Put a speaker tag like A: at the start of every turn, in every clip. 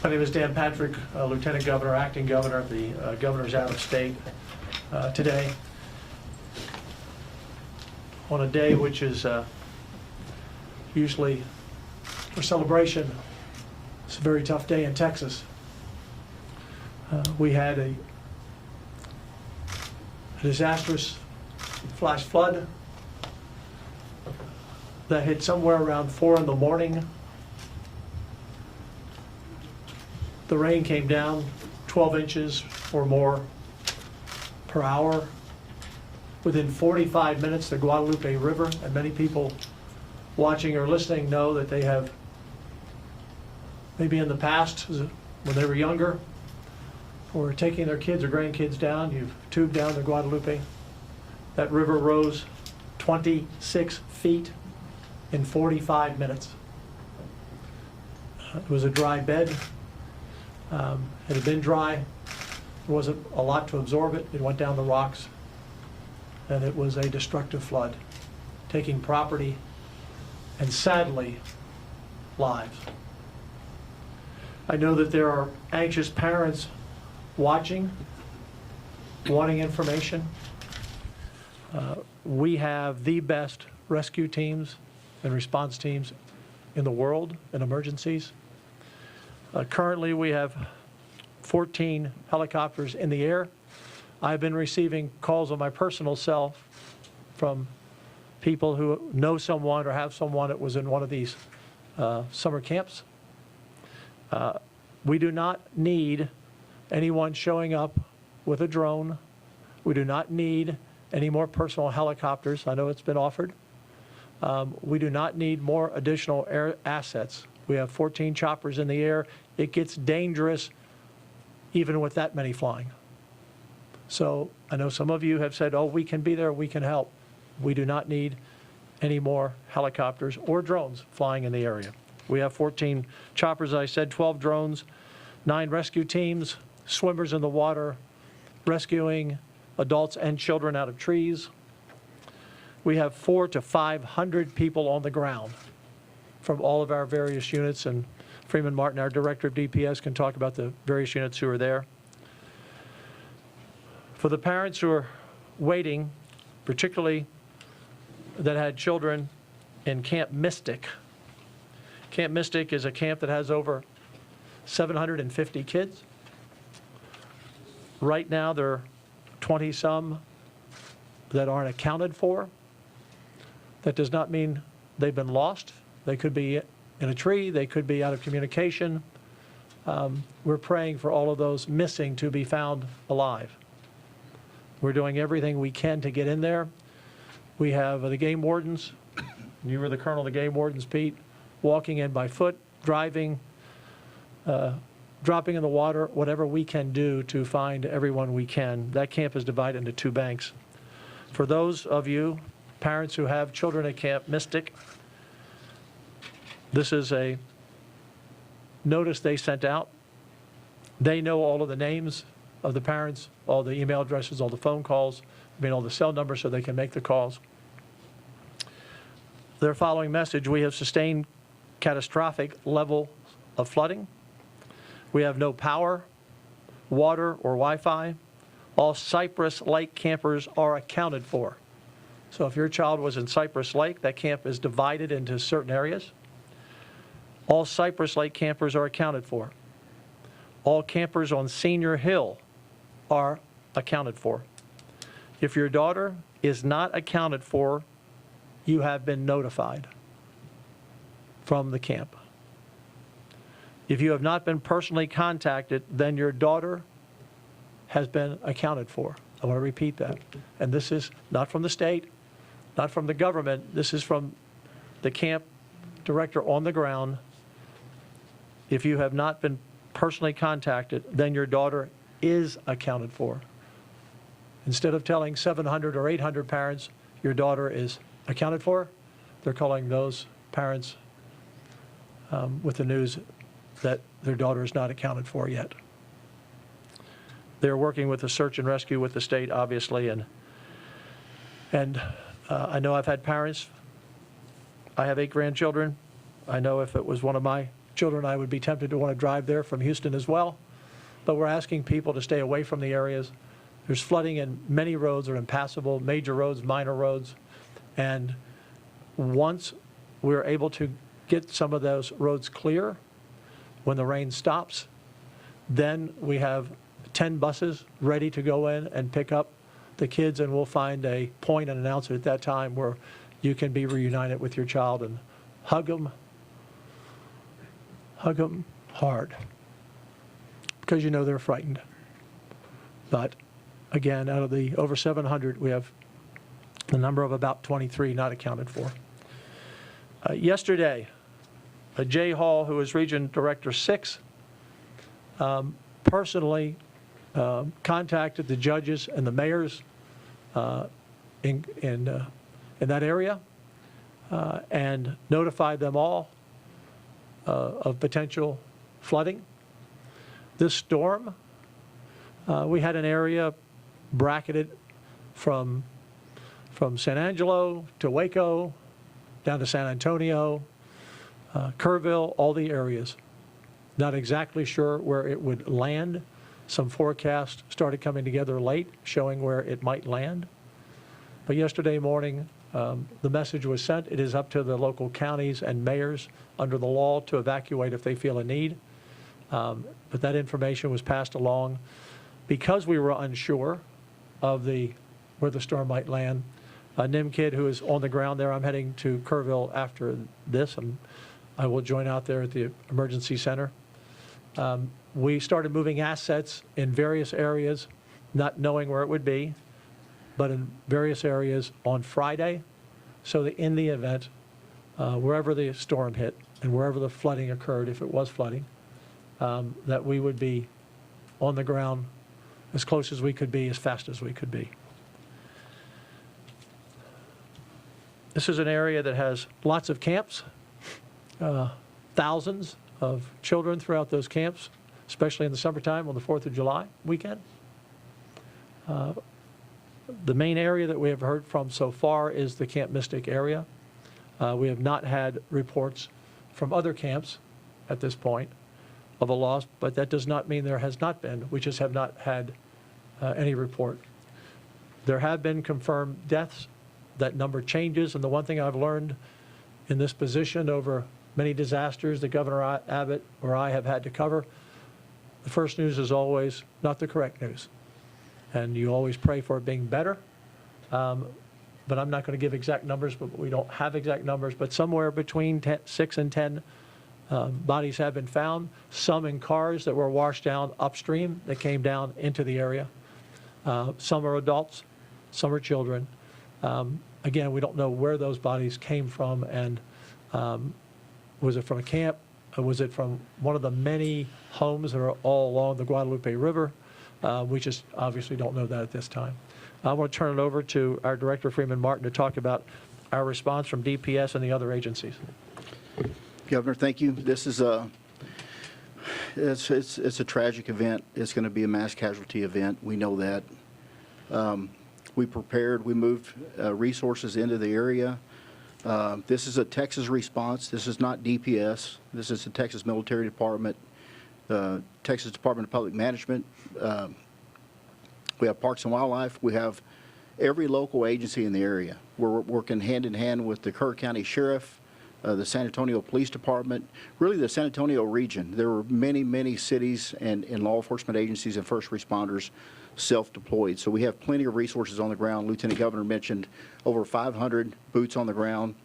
A: My name is Dan Patrick, Lieutenant Governor, Acting Governor. The Governor's out of state today on a day which is usually for celebration. It's a very tough day in Texas. We had a disastrous flash flood that hit somewhere around 4 in the morning. The rain came down 12 inches or more per hour. Within 45 minutes, the Guadalupe River, and many people watching or listening know that they have, maybe in the past, when they were younger, or taking their kids or grandkids down, you've tubed down the Guadalupe. That river rose 26 feet in 45 minutes. It was a dry bed. It had been dry. There wasn't a lot to absorb it. It went down the rocks. And it was a destructive flood, taking property and, sadly, lives. I know that there are anxious parents watching, wanting information. We have the best rescue teams and response teams in the world in emergencies. Currently, we have 14 helicopters in the air. I've been receiving calls on my personal cell from people who know someone or have someone that was in one of these summer camps. We do not need anyone showing up with a drone. We do not need any more personal helicopters. I know it's been offered. We do not need more additional air assets. We have 14 choppers in the air. It gets dangerous even with that many flying. So I know some of you have said, oh, we can be there, we can help. We do not need any more helicopters or drones flying in the area. We have 14 choppers, as I said, 12 drones, 9 rescue teams, swimmers in the water, rescuing adults and children out of trees. We have 400 to 500 people on the ground from all of our various units, and Freeman Martin, our Director of DPS, can talk about the various units who are there. For the parents who are waiting, particularly that had children in Camp Mystic. Camp Mystic is a camp that has over 750 kids. Right now, there are 20-some that aren't accounted for. That does not mean they've been lost. They could be in a tree, they could be out of communication. We're praying for all of those missing to be found alive. We're doing everything we can to get in there. We have the game wardens. You were the colonel of the game wardens, Pete, walking in by foot, driving, dropping in the water, whatever we can do to find everyone we can. That camp is divided into 2 banks. For those of you, parents who have children at Camp Mystic, this is a notice they sent out. They know all of the names of the parents, all the email addresses, all the phone calls, all the cell numbers so they can make the calls. Their following message: we have sustained catastrophic level of flooding. We have no power, water, or Wi-Fi. All Cypress Lake campers are accounted for. So if your child was in Cypress Lake, that camp is divided into certain areas. All Cypress Lake campers are accounted for. All campers on Senior Hill are accounted for. If your daughter is not accounted for, you have been notified from the camp. If you have not been personally contacted, then your daughter has been accounted for. I want to repeat that. And this is not from the state, not from the government. This is from the camp director on the ground. If you have not been personally contacted, then your daughter is accounted for. Instead of telling 700 or 800 parents your daughter is accounted for, they're calling those parents with the news that their daughter is not accounted for yet. They're working with the search and rescue with the state, obviously, and I know I've had parents. I have 8 grandchildren. I know if it was one of my children and I would be tempted to want to drive there from Houston as well. But we're asking people to stay away from the areas. There's flooding in many roads are impassable, major roads, minor roads. And once we're able to get some of those roads clear, when the rain stops, then we have 10 buses ready to go in and pick up the kids, and we'll find a point and announce it at that time where you can be reunited with your child and hug them hard, because you know they're frightened. But again, out of the over 700, we have the number of about 23 not accounted for. Yesterday, Jay Hall, who is Region Director 6, personally contacted the judges and the mayors in that area and notified them all of potential flooding. This storm, we had an area bracketed from San Angelo to Waco, down to San Antonio, Kerrville, all the areas. Not exactly sure where it would land. Some forecasts started coming together late, showing where it might land. But yesterday morning, the message was sent. It is up to the local counties and mayors under the law to evacuate if they feel a need. But that information was passed along. Because we were unsure of where the storm might land, Nim Kid, who is on the ground there, I'm heading to Kerrville after this, and I will join out there at the emergency center. We started moving assets in various areas, not knowing where it would be, but in various areas on Friday, so that in the event, wherever the storm hit and wherever the flooding occurred, if it was flooding, that we would be on the ground as close as we could be, as fast as we could be. This is an area that has lots of camps, thousands of children throughout those camps, especially in the summertime on the 4th of July weekend. The main area that we have heard from so far is the Camp Mystic area. We have not had reports from other camps at this point of a loss, but that does not mean there has not been. We just have not had any report. There have been confirmed deaths. That number changes, and the one thing I've learned in this position over many disasters that Governor Abbott or I have had to cover, the first news is always not the correct news. And you always pray for it being better. But I'm not going to give exact numbers, but we don't have exact numbers, but somewhere between 6 and 10 bodies have been found, some in cars that were washed down upstream that came down into the area. Some are adults, some are children. Again, we don't know where those bodies came from, and was it from a camp? Or was it from one of the many homes that are all along the Guadalupe River? We just obviously don't know that at this time. I want to turn it over to our Director, Freeman Martin, to talk about our response from DPS and the other agencies.
B: Governor, thank you. This is it's a tragic event. It's going to be a mass casualty event. We know that. We prepared. We moved resources into the area. This is a Texas response. This is not DPS. This is the Texas Military Department, Texas Department of Public Management. We have Parks and Wildlife. We have every local agency in the area. We're working hand in hand with the Kerr County Sheriff, the San Antonio Police Department, really the San Antonio region. There were many, many cities and law enforcement agencies and first responders self-deployed. So we have plenty of resources on the ground. Lieutenant Governor mentioned over 500 boots on the ground.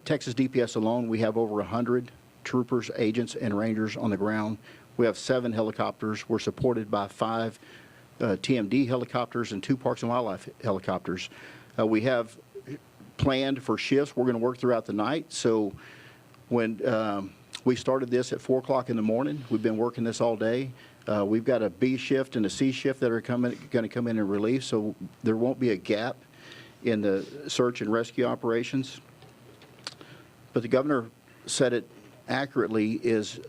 B: Texas DPS alone, we have over 100 troopers, agents, and rangers on the ground. We have 7 helicopters. We're supported by 5 TMD helicopters and 2 Parks and Wildlife helicopters. We have planned for shifts. We're going to work throughout the night. So when we started this at 4 o'clock in the morning, we've been working this all day. We've got a B shift and a C shift that are going to come in and relief, so there won't be a gap in the search and rescue operations. But the governor said it accurately, is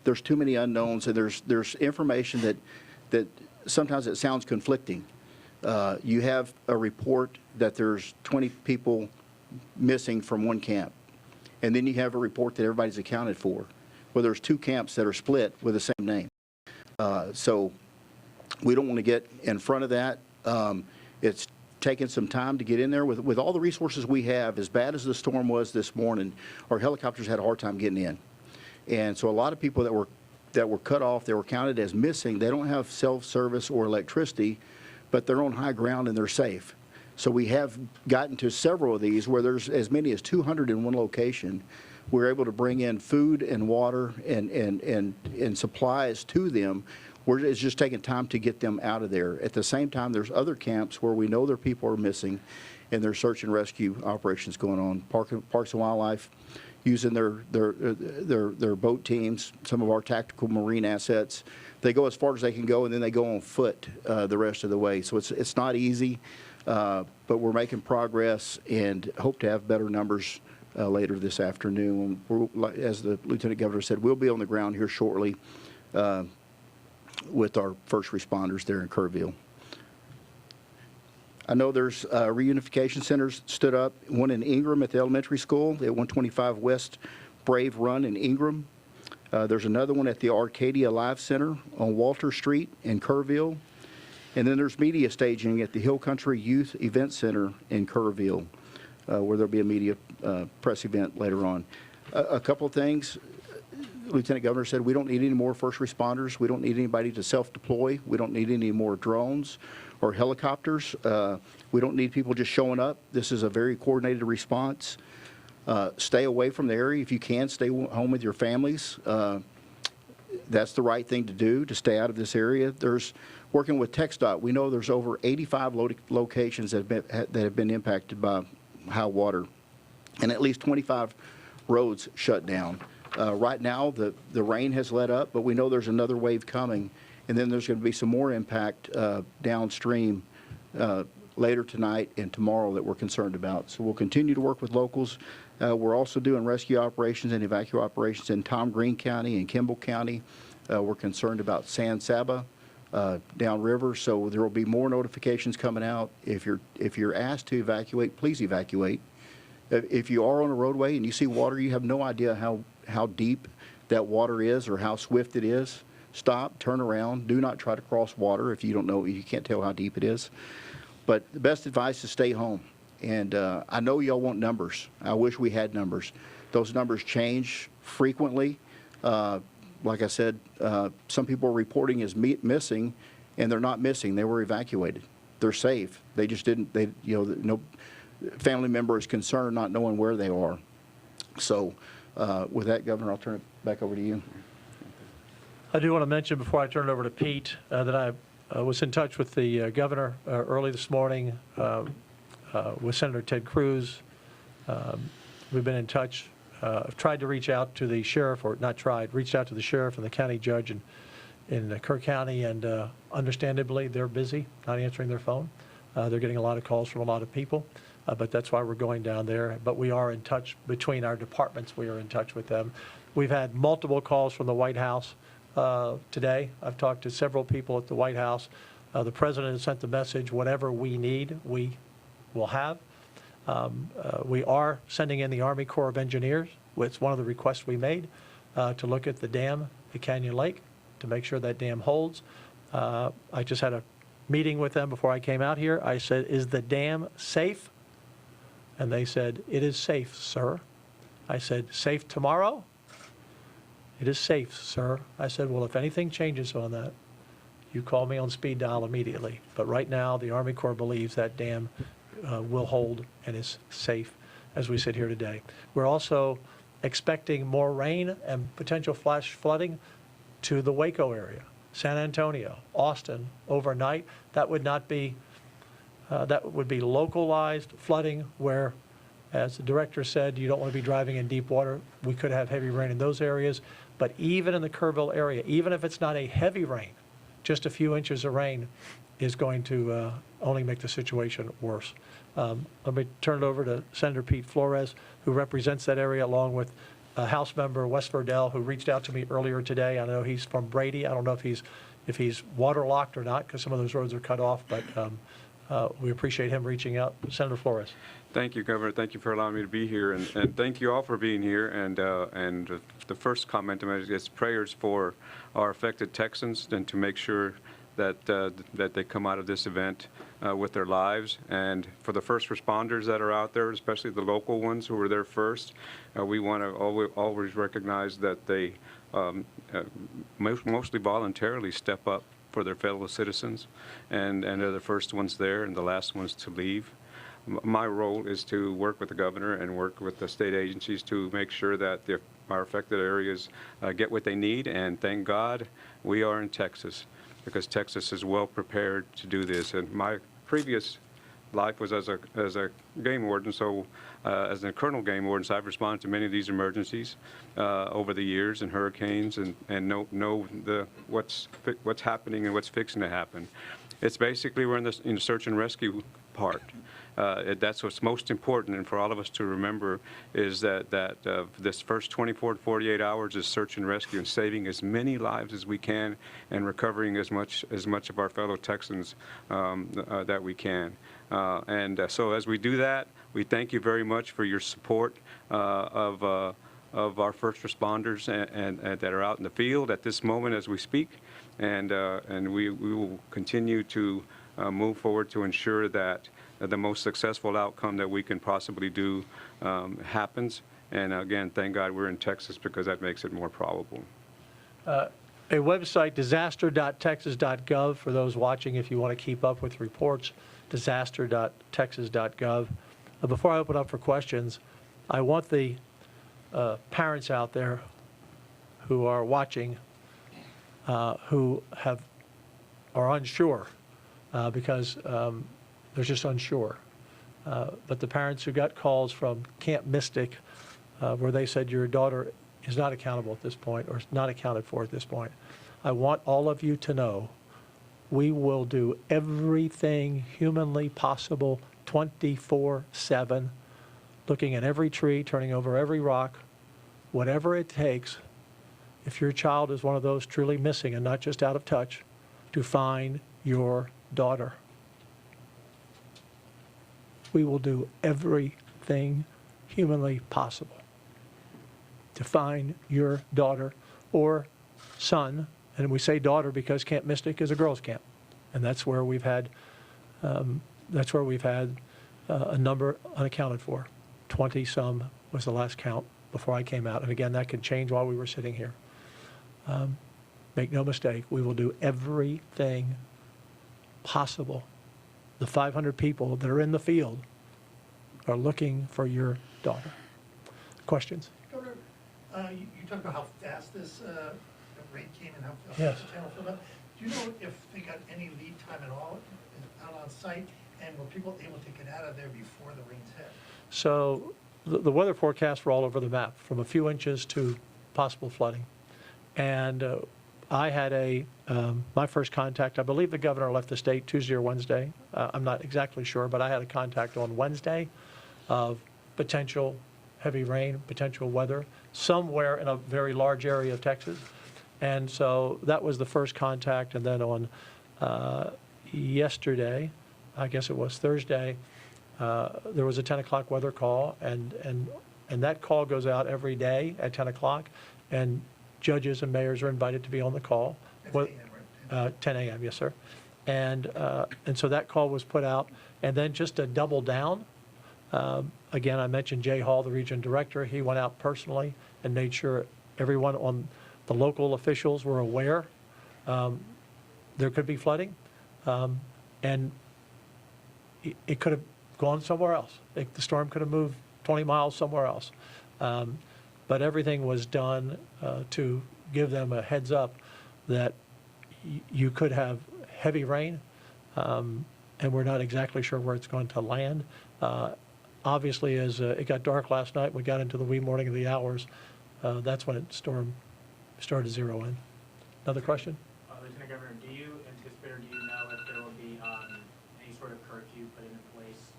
B: there's too many unknowns, and there's information that sometimes it sounds conflicting. You have a report that there's 20 people missing from one camp, and then you have a report that everybody's accounted for. where there's 2 camps that are split with the same name. So we don't want to get in front of that. It's taken some time to get in there. With all the resources we have, as bad as the storm was this morning, our helicopters had a hard time getting in. And so a lot of people that were cut off, they were counted as missing. They don't have self-service or electricity, but they're on high ground and they're safe. So we have gotten to several of these where there's as many as 200 in one location. We're able to bring in food and water and supplies to them. It's just taking time to get them out of there. At the same time, there's other camps where we know their people are missing, and there's search and rescue operations going on. Parks and Wildlife using their boat teams, some of our tactical marine assets. They go as far as they can go, and then they go on foot the rest of the way. So it's not easy, but we're making progress and hope to have better numbers later this afternoon. As the Lieutenant Governor said, we'll be on the ground here shortly with our first responders there in Kerrville. I know there's reunification centers stood up, one in Ingram at the elementary school at 125 West Brave Run in Ingram. There's another one at the Arcadia Live Center on Walter Street in Kerrville. And then there's media staging at the Hill Country Youth Event Center in Kerrville, where there'll be a media press event later on. A couple of things. Lieutenant Governor said we don't need any more first responders. We don't need anybody to self-deploy. We don't need any more drones or helicopters. We don't need people just showing up. This is a very coordinated response. Stay away from the area. If you can, stay home with your families. That's the right thing to do, to stay out of this area. There's working with TxDOT. We know there's over 85 locations that have been impacted by high water, and at least 25 roads shut down. Right now, the rain has let up, but we know there's another wave coming, and then there's going to be some more impact downstream later tonight and tomorrow that we're concerned about. So we'll continue to work with locals. We're also doing rescue operations and evacuation operations in Tom Green County and Kimball County. We're concerned about San Saba downriver, so there will be more notifications coming out. If you're asked to evacuate, please evacuate. If you are on a roadway and you see water, you have no idea how deep that water is or how swift it is. Stop, turn around. Do not try to cross water if you don't know, you can't tell how deep it is. But the best advice is stay home. And I know y'all want numbers. I wish we had numbers. Those numbers change frequently. Like I said, some people are reporting as missing, and they're not missing. They were evacuated. They're safe. They just didn't. No family member is concerned not knowing where they are. So, with that, Governor, I'll turn it back over to you.
A: I do want to mention before I turn it over to Pete that I was in touch with the governor early this morning with Senator Ted Cruz. We've been in touch. I've tried to reach out to the sheriff, or not tried, reached out to the sheriff and the county judge in Kerr County, and understandably, they're busy, not answering their phone. They're getting a lot of calls from a lot of people, but that's why we're going down there. But we are in touch between our departments. We are in touch with them. We've had multiple calls from the White House today. I've talked to several people at the White House. The president has sent the message, whatever we need, we will have. We are sending in the Army Corps of Engineers. It's one of the requests we made to look at the dam at Canyon Lake to make sure that dam holds. I just had a meeting with them before I came out here. I said, is the dam safe? And they said, it is safe, sir. I said, safe tomorrow? It is safe, sir. I said, well, if anything changes on that, you call me on speed dial immediately. But right now, the Army Corps believes that dam will hold and is safe as we sit here today. We're also expecting more rain and potential flash flooding to the Waco area, San Antonio, Austin overnight. That would not be, that would be localized flooding where, as the director said, you don't want to be driving in deep water. We could have heavy rain in those areas. But even in the Kerrville area, even if it's not a heavy rain, just a few inches of rain is going to only make the situation worse. Let me turn it over to Senator Pete Flores, who represents that area, along with House Member Wes Verdell, who reached out to me earlier today. I know he's from Brady. I don't know if he's waterlocked or not, because some of those roads are cut off, but we appreciate him reaching out. Senator Flores.
C: Thank you, Governor. Thank you for allowing me to be here, and thank you all for being here. And the first comment to make is prayers for our affected Texans, and to make sure that that they come out of this event with their lives. And for the first responders that are out there, especially the local ones who were there first, we want to always recognize that they mostly voluntarily step up for their fellow citizens, and they're the first ones there and the last ones to leave. My role is to work with the governor and work with the state agencies to make sure that our affected areas get what they need. And thank God we are in Texas, because Texas is well prepared to do this. And my previous life was as a game warden, so as a colonel game warden, so I've responded to many of these emergencies over the years, and hurricanes, and know what's happening and what's fixing to happen. It's basically we're in the search and rescue part. That's what's most important, and for all of us to remember is that this first 24 to 48 hours is search and rescue, and saving as many lives as we can, and recovering as much of our fellow Texans that we can. So as we do that, we thank you very much for your support of our first responders and that are out in the field at this moment as we speak, and we will continue to move forward to ensure that the most successful outcome that we can possibly do happens. And again, thank God we're in Texas, because that makes it more probable.
A: A website, disaster.texas.gov, for those watching if you want to keep up with reports, disaster.texas.gov. Before I open up for questions, I want the parents out there who are watching who are unsure because they're just unsure. But the parents who got calls from Camp Mystic where they said your daughter is not accountable at this point, or not accounted for at this point, I want all of you to know we will do everything humanly possible 24/7, looking at every tree, turning over every rock, whatever it takes, if your child is one of those truly missing and not just out of touch, to find your daughter. We will do everything humanly possible to find your daughter or son. And we say daughter because Camp Mystic is a girls' camp, and that's where we've had a number unaccounted for. 20-some was the last count before I came out, and again, that could change while we were sitting here. Make no mistake, we will do everything possible. The 500 people that are in the field are looking for your daughter. Questions?
D: Governor, you talked about how fast this raid came and how fast
A: Yes.
D: the channel filled up. Do you know if they got any lead time at all out on site, and were people able to get out of there before the rains hit?
A: So the weather forecasts were all over the map, from a few inches to possible flooding. And I had my first contact, I believe the governor left the state Tuesday or Wednesday. I'm not exactly sure, but I had a contact on Wednesday of potential heavy rain, potential weather, somewhere in a very large area of Texas. And so that was the first contact. And then on yesterday, I guess it was Thursday, there was a 10 o'clock weather call, and that call goes out every day at 10 o'clock, and judges and mayors are invited to be on the call.
D: That's 10 a.m., right?
A: 10 a.m., yes, sir. And so that call was put out. And then just to double down, again, I mentioned Jay Hall, the region director. He went out personally and made sure everyone on the local officials were aware there could be flooding. And it could have gone somewhere else. The storm could have moved 20 miles somewhere else. But everything was done to give them a heads up that you could have heavy rain, and we're not exactly sure where it's going to land. Obviously, as it got dark last night, we got into the wee morning of the hours. That's when the storm started to zero in. Another question?
E: Lieutenant Governor, do you anticipate, or do you know if there will be any sort of curfew put into place?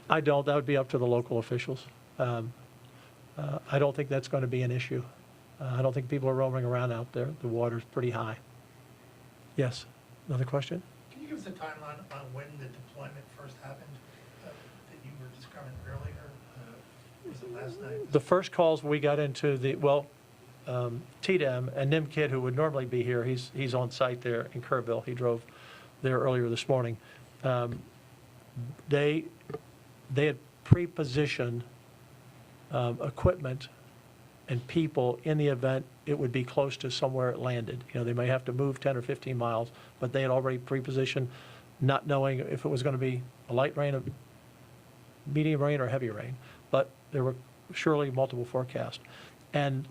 A: I don't. That would be up to the local officials. I don't think that's going to be an issue. I don't think people are roaming around out there. The water's pretty high. Yes. Another question?
D: Can you give us a timeline on when the deployment first happened, that you were describing earlier? Was it last night?
A: The first calls we got into TDEM and Nim Kid, who would normally be here, he's on site there in Kerrville. He drove there earlier this morning. They had pre-positioned equipment and people in the event it would be close to somewhere it landed. You know, they may have to move 10 or 15 miles, but they had already pre-positioned, not knowing if it was going to be a light rain, a medium rain, or heavy rain. But there were surely multiple forecasts. And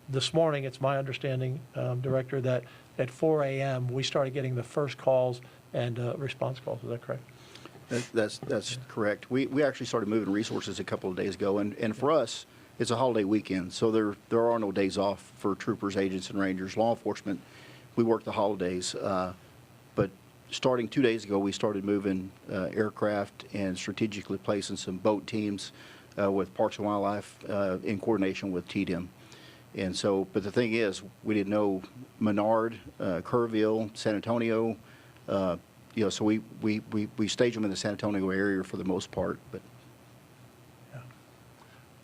A: this morning, it's my understanding, Director, that at 4 a.m. we started getting the first calls and response calls. Is that correct?
B: That's correct. We actually started moving resources a couple of days ago, and for us, it's a holiday weekend, so there are no days off for troopers, agents, and rangers. Law enforcement, we work the holidays, but starting 2 days ago, we started moving aircraft and strategically placing some boat teams with Parks and Wildlife in coordination with TDEM. And so, but the thing is, we didn't know Menard, Kerrville, San Antonio, you know, so we stage them in the San Antonio area for the most part. But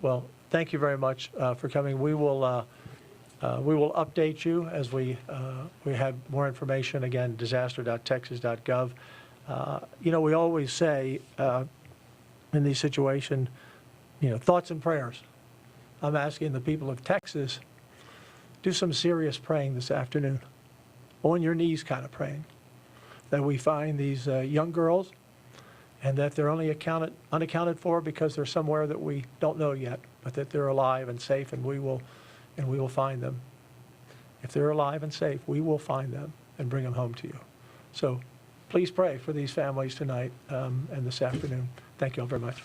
A: Well, thank you very much for coming. We will update you as we have more information. Again, disaster.texas.gov. You know, we always say in these situations, you know, thoughts and prayers. I'm asking the people of Texas, do some serious praying this afternoon, on your knees kind of praying, that we find these young girls and that they're only unaccounted for because they're somewhere that we don't know yet, but that they're alive and safe, and we will find them. If they're alive and safe, we will find them and bring them home to you. So please pray for these families tonight and this afternoon. Thank you all very much.